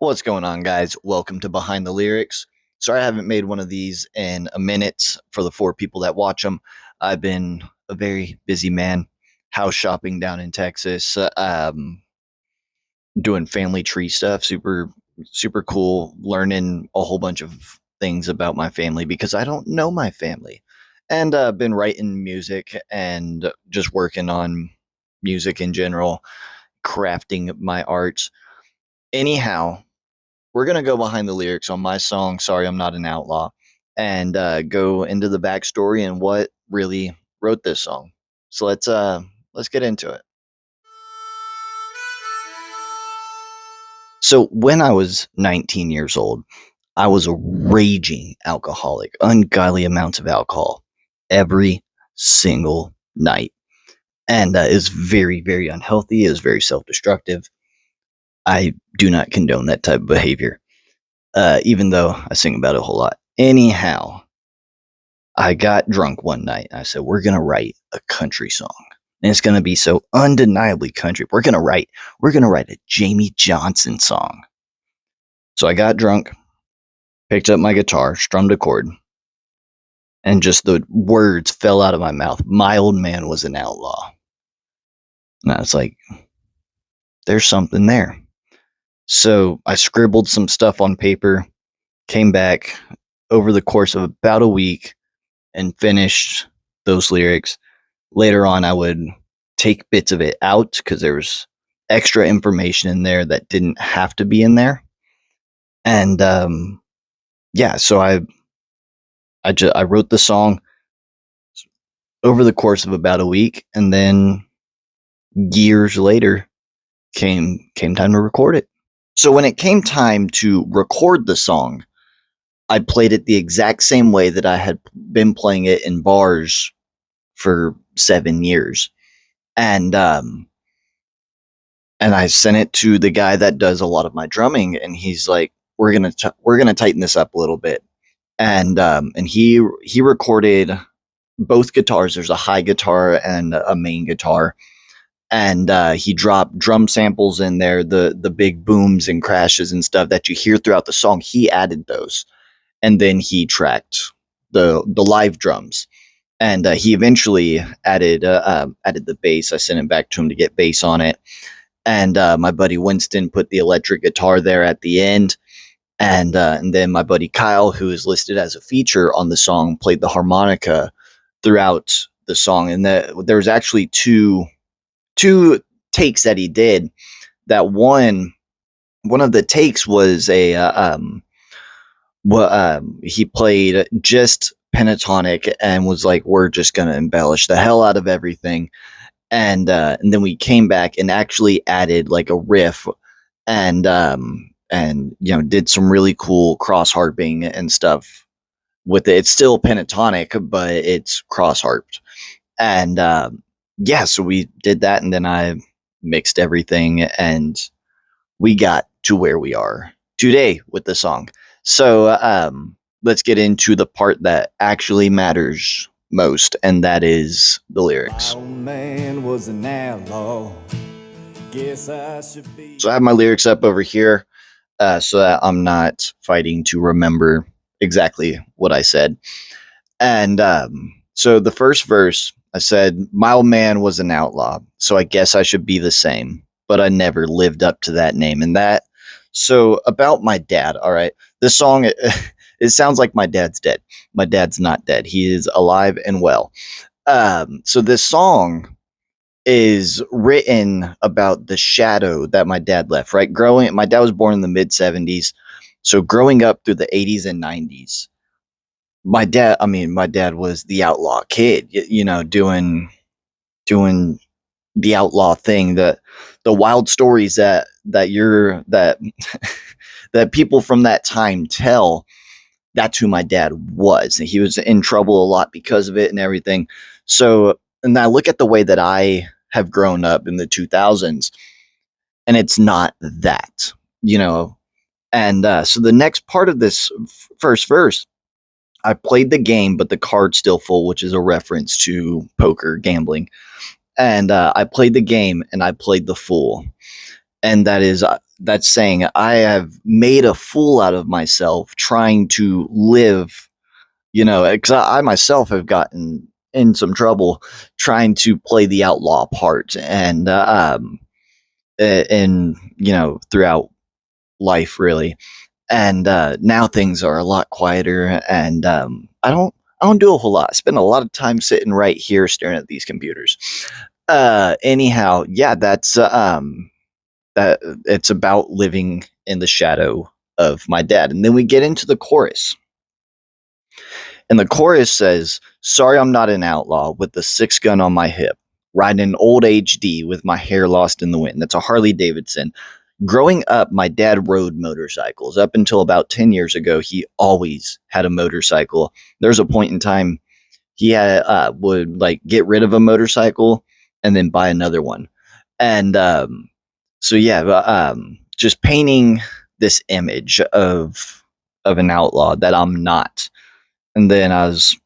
What's going on, guys? Welcome to Behind the Lyrics. Sorry I haven't made one of these in a minute for the four people that watch them. I've been a very busy man, house shopping down in Texas, doing family tree stuff, super cool, learning a whole bunch of things about my family because I don't know my family. And been writing music and just working on music in general, crafting my arts. Anyhow, we're going to go behind the lyrics on my song, Sorry I'm Not an Outlaw, and go into the backstory and what really wrote this song. So let's get into it. So when I was 19 years old, I was a raging alcoholic, ungodly amounts of alcohol every single night. And it was very unhealthy. It was very self-destructive. I do not condone that type of behavior, even though I sing about it a whole lot. Anyhow, I got drunk one night. And I said, we're going to write a country song. And it's going to be so undeniably country. We're going to write a Jamie Johnson song. So I got drunk, picked up my guitar, strummed a chord, and just the words fell out of my mouth. My old man was an outlaw. And I was like, there's something there. So I scribbled some stuff on paper, came back over the course of about a week and finished those lyrics. Later on, I would take bits of it out because there was extra information in there that didn't have to be in there. And yeah, so I wrote the song over the course of about a week, and then years later came time to record it. So when it came time to record the song, I played it the exact same way that I had been playing it in bars for 7 years. And I sent it to the guy that does a lot of my drumming, and he's like, we're gonna tighten this up a little bit. And he recorded both guitars. There's a high guitar and a main guitar, and he dropped drum samples in there, the big booms and crashes and stuff that you hear throughout the song. He added those, and then he tracked the live drums. And he eventually added the bass. I sent it back to him to get bass on it. And my buddy Winston put the electric guitar there at the end. And then my buddy Kyle, who is listed as a feature on the song, played the harmonica throughout the song. And there was actually two takes that he did. That one of the takes was he played just pentatonic and was like, we're just gonna embellish the hell out of everything. And then we came back and actually added like a riff, and did some really cool cross harping and stuff with it. It's still pentatonic, but it's cross harped. And yeah, so we did that, and then I mixed everything, and we got to where we are today with the song. So let's get into the part that actually matters most, and that is the lyrics. My old man was an outlaw. Guess I should be. So I have my lyrics up over here so that I'm not fighting to remember exactly what I said. And so the first verse, I said, my old man was an outlaw, so I guess I should be the same, but I never lived up to that name. And that, so about my dad, all right, this song, it sounds like my dad's dead. My dad's not dead. He is alive and well. So this song is written about the shadow that my dad left, right? My dad was born in the mid 70s. So growing up through the 80s and 90s, my dad was the outlaw kid, doing the outlaw thing, the wild stories that that people from that time tell. That's who my dad was. He was in trouble a lot because of it and everything. So, and I look at the way that I have grown up in the 2000s, and it's not that, And so the next part of this first verse, I played the game, but the card's still full, which is a reference to poker gambling. And I played the game, and I played the fool. And that is, that's saying I have made a fool out of myself trying to live, because I myself have gotten in some trouble trying to play the outlaw part, and throughout life really. And now things are a lot quieter, and I don't do a whole lot. I spend a lot of time sitting right here staring at these computers. Anyhow, yeah, that it's about living in the shadow of my dad. And then we get into the chorus. And the chorus says, "Sorry I'm not an outlaw with the six gun on my hip, riding an old HD with my hair lost in the wind." That's a Harley Davidson. Growing up, my dad rode motorcycles. Up until about 10 years ago, he always had a motorcycle. There's a point in time he would like get rid of a motorcycle and then buy another one. And so yeah, just painting this image of an outlaw that I'm not. And then I was,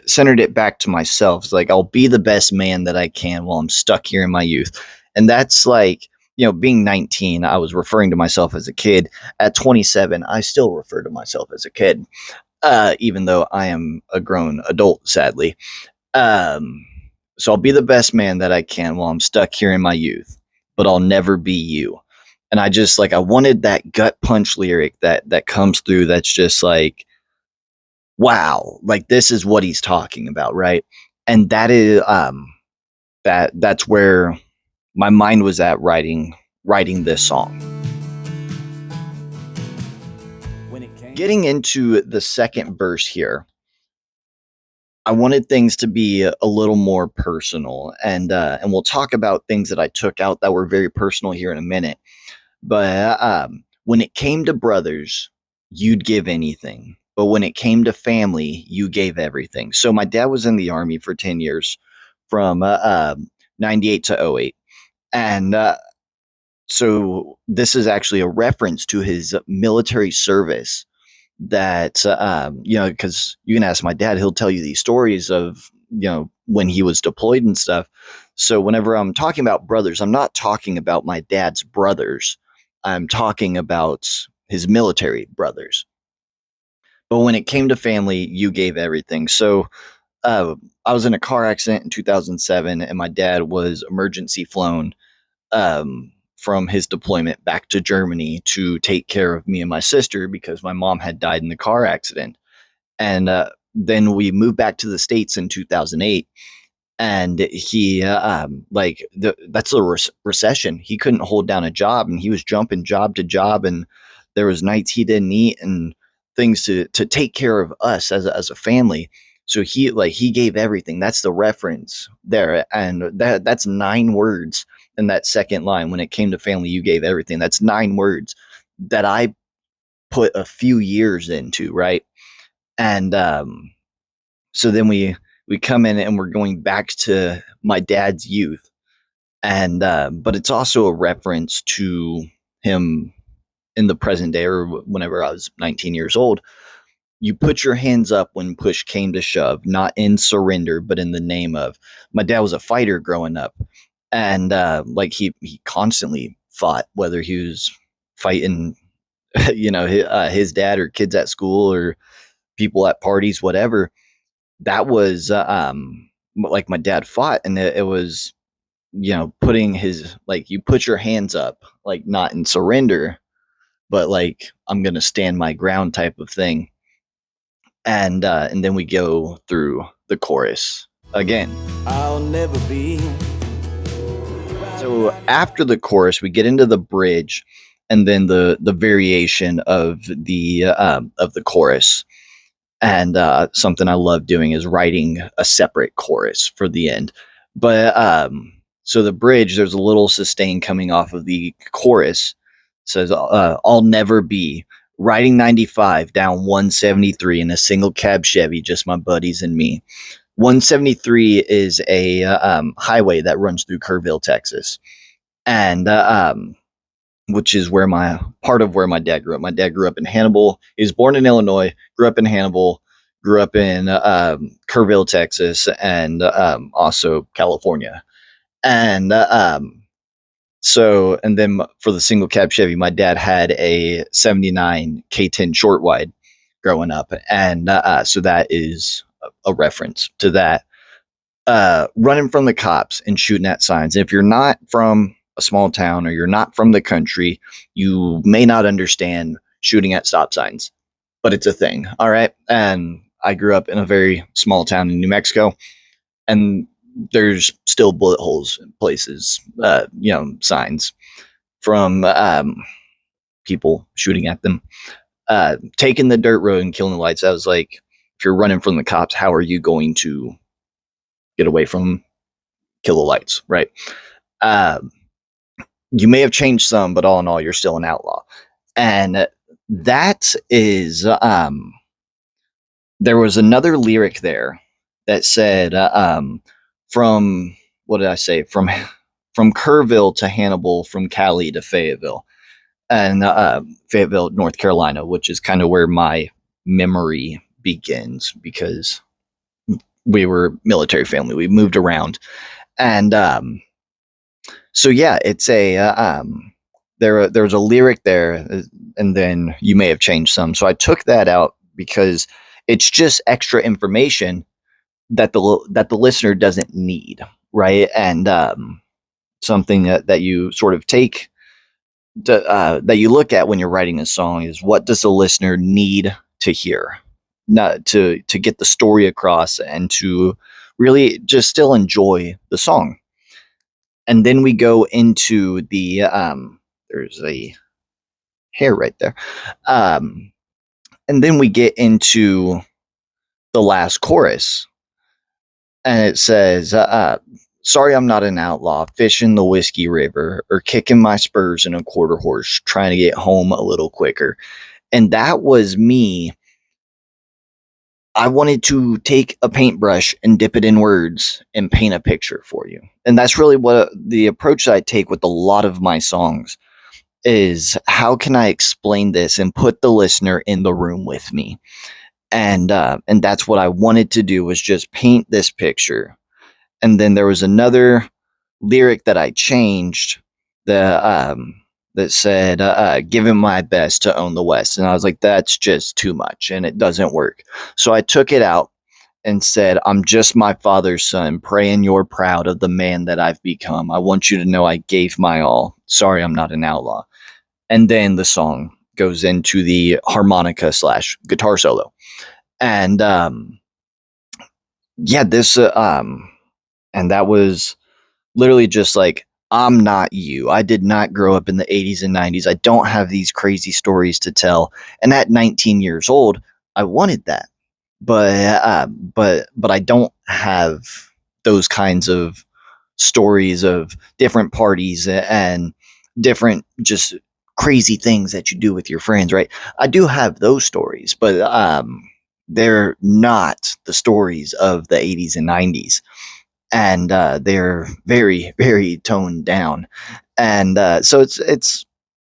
centered it back to myself. It's like I'll be the best man that I can while I'm stuck here in my youth. And that's like, being 19, I was referring to myself as a kid. At 27, I still refer to myself as a kid, even though I am a grown adult, sadly. Um, so I'll be the best man that I can while I'm stuck here in my youth, but I'll never be you. And I just like I wanted that gut punch lyric that comes through. That's just like, wow, like this is what he's talking about, right? And that is that's where my mind was at writing this song. When it came Getting into the second verse here, I wanted things to be a little more personal, and we'll talk about things that I took out that were very personal here in a minute. But when it came to brothers, you'd give anything. But when it came to family, you gave everything. So my dad was in the army for 10 years, from 98 to '08, and so this is actually a reference to his military service. That because you can ask my dad, he'll tell you these stories of when he was deployed and stuff. So whenever I'm talking about brothers, I'm not talking about my dad's brothers. I'm talking about his military brothers. But when it came to family, you gave everything. So uh, I was in a car accident in 2007, and my dad was emergency flown from his deployment back to Germany to take care of me and my sister because my mom had died in the car accident. And then we moved back to the States in 2008. And he, that's a recession. He couldn't hold down a job, and he was jumping job to job. And there was nights he didn't eat and things to take care of us as a family. So he gave everything. That's the reference there, and that's 9 words in that second line. When it came to family, you gave everything. That's 9 words that I put a few years into, right? And so then we come in and we're going back to my dad's youth, and but it's also a reference to him in the present day, or whenever I was 19 years old. You put your hands up when push came to shove, not in surrender, but in the name of. My dad was a fighter growing up, and like he constantly fought, whether he was fighting, his dad or kids at school or people at parties, whatever. That was like my dad fought, and it was putting his like you put your hands up, like not in surrender, but like I'm gonna stand my ground type of thing. And then we go through the chorus again. I'll never be So after the chorus, we get into the bridge, and then the variation of the chorus. And something I love doing is writing a separate chorus for the end. But so the bridge, there's a little sustain coming off of the chorus. It says, "I'll never be riding 95 down 173 in a single cab Chevy, just my buddies and me." 173 is a highway that runs through Kerrville, Texas, and which is where my part of where my dad grew up. My dad grew up in Hannibal. He was born in Illinois, grew up in Hannibal, grew up in Kerrville, Texas, and also California. And So, and then for the single cab Chevy, my dad had a 79 K10 short wide growing up. And so that is a reference to that. Running from the cops and shooting at signs. If you're not from a small town or you're not from the country, you may not understand shooting at stop signs, but it's a thing. All right. And I grew up in a very small town in New Mexico, and there's still bullet holes in places, signs from people shooting at them. Taking the dirt road and killing the lights. I was like, if you're running from the cops, how are you going to get away from kill the lights, right? Um, you may have changed some, but all in all, you're still an outlaw. And that is, there was another lyric there that said, from, what did I say? From Kerrville to Hannibal, from Cali to Fayetteville, and Fayetteville, North Carolina, which is kind of where my memory begins because we were military family. We moved around, and so yeah, it's a there's a lyric there, and then you may have changed some. So I took that out because it's just extra information that the listener doesn't need, right? And something that you sort of take that you look at when you're writing a song is, what does the listener need to hear, not to get the story across and to really just still enjoy the song. And then we go into the there's a hair right there. Um, and then we get into the last chorus, and it says, "Sorry, I'm not an outlaw, fishing the whiskey river, or kicking my spurs in a quarter horse, trying to get home a little quicker." And that was me. I wanted to take a paintbrush and dip it in words and paint a picture for you. And that's really what the approach that I take with a lot of my songs is, how can I explain this and put the listener in the room with me? And that's what I wanted to do, was just paint this picture. And then there was another lyric that I changed, the that said, "Giving my best to own the West," and I was like, that's just too much, and it doesn't work. So I took it out and said, "I'm just my father's son, praying you're proud of the man that I've become. I want you to know I gave my all. Sorry, I'm not an outlaw." And then the song goes into the harmonica slash guitar solo. And yeah, this and that was literally just like, I'm not you. I did not grow up in the 80s and 90s. I don't have these crazy stories to tell. And at 19 years old, I wanted that. But I don't have those kinds of stories of different parties and different just crazy things that you do with your friends, right? I do have those stories, but they're not the stories of the 80s and 90s, and they're very, very toned down. And so it's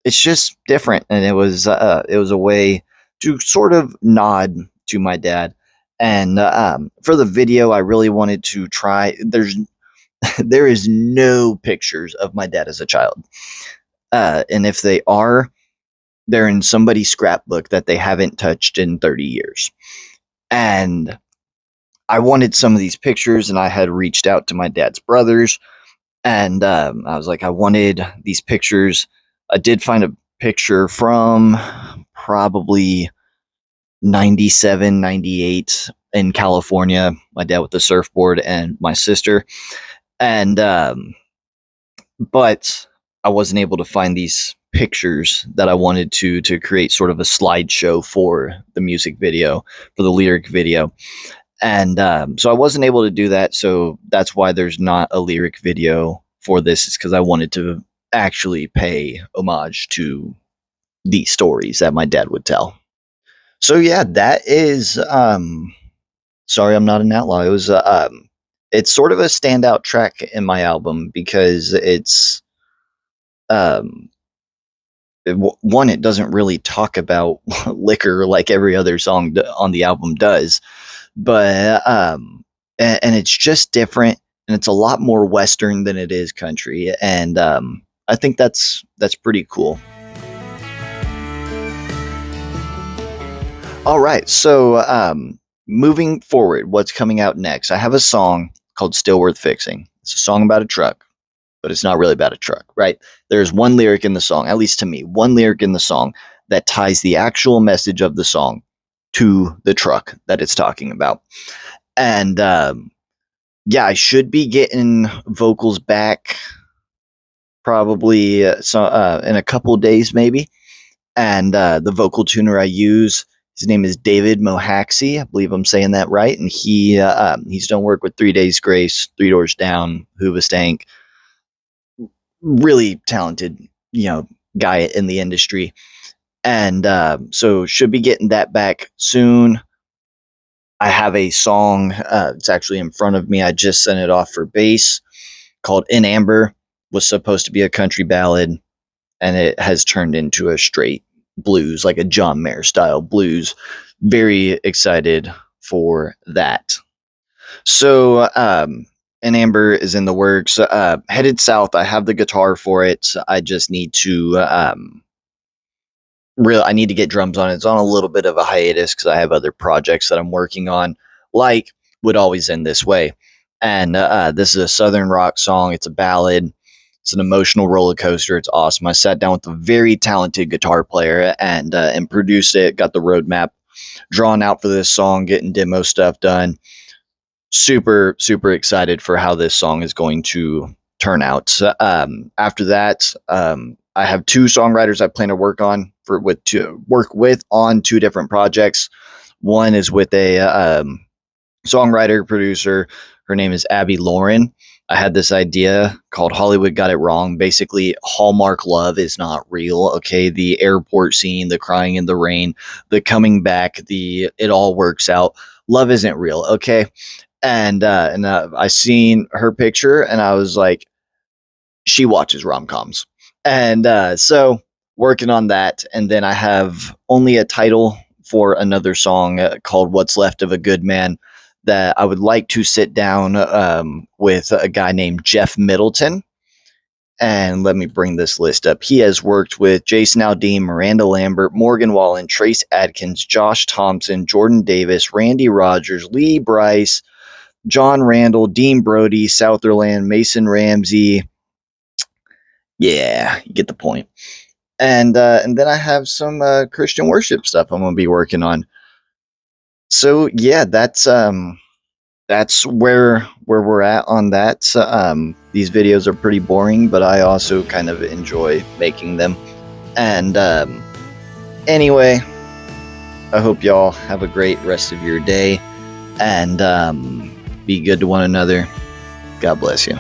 just different, and it was a way to sort of nod to my dad. And for the video, I really wanted to try. There is no pictures of my dad as a child, and if they are, they're in somebody's scrapbook that they haven't touched in 30 years. And I wanted some of these pictures, and I had reached out to my dad's brothers, and I was like, I wanted these pictures. I did find a picture from probably 97, 98 in California, my dad with the surfboard and my sister. And but I wasn't able to find these pictures that I wanted to create sort of a slideshow for the music video, for the lyric video. And so I wasn't able to do that. So that's why there's not a lyric video for this, is because I wanted to actually pay homage to the stories that my dad would tell. So yeah, that is Sorry, I'm not an outlaw. It's sort of a standout track in my album because it's um one, it doesn't really talk about liquor like every other song on the album does, but and it's just different, and it's a lot more western than it is country. And I think that's pretty cool. All right, so moving forward, what's coming out next? I have a song called "Still Worth Fixing." It's a song about a truck, but it's not really about a truck, right? There's one lyric in the song, at least to me, one lyric in the song that ties the actual message of the song to the truck that it's talking about. And yeah, I should be getting vocals back probably in a couple days, maybe. And the vocal tuner I use, his name is David Mohaxi. I believe I'm saying that right. And he's done work with 3 Days Grace, Three Doors Down, Hoobastank. Really talented, guy in the industry. And so should be getting that back soon. I have a song. It's actually in front of me. I just sent it off for bass, called "In Amber." Was supposed to be a country ballad, and it has turned into a straight blues, like a John Mayer style blues. Very excited for that. So, "In Amber" is in the works. Headed South, I have the guitar for it. I just need to I need to get drums on it. It's on a little bit of a hiatus because I have other projects that I'm working on, like "Would Always End This Way." And this is a Southern rock song. It's a ballad. It's an emotional roller coaster. It's awesome. I sat down with a very talented guitar player and produced it. Got the roadmap drawn out for this song, getting demo stuff done. Super, super excited for how this song is going to turn out. After that, I have two songwriters I plan to work with on two different projects. One is with a songwriter producer. Her name is Abby Lauren. I had this idea called "Hollywood Got It Wrong." Basically, Hallmark love is not real. Okay, the airport scene, the crying in the rain, the coming back, the it all works out. Love isn't real. Okay, and I seen her picture and I was like, she watches rom-coms. And so working on that, and then I have only a title for another song called "What's Left of a Good Man" that I would like to sit down with a guy named Jeff Middleton. And let me bring this list up. He has worked with Jason Aldean, Miranda Lambert, Morgan Wallen, Trace Adkins, Josh Thompson, Jordan Davis, Randy Rogers, Lee Bryce, John Randall, Dean Brody, Southerland, Mason Ramsey. Yeah, you get the point. And then I have some Christian worship stuff I'm gonna be working on. So yeah, that's where we're at on that. These videos are pretty boring, but I also kind of enjoy making them. And anyway, I hope y'all have a great rest of your day, and be good to one another. God bless you.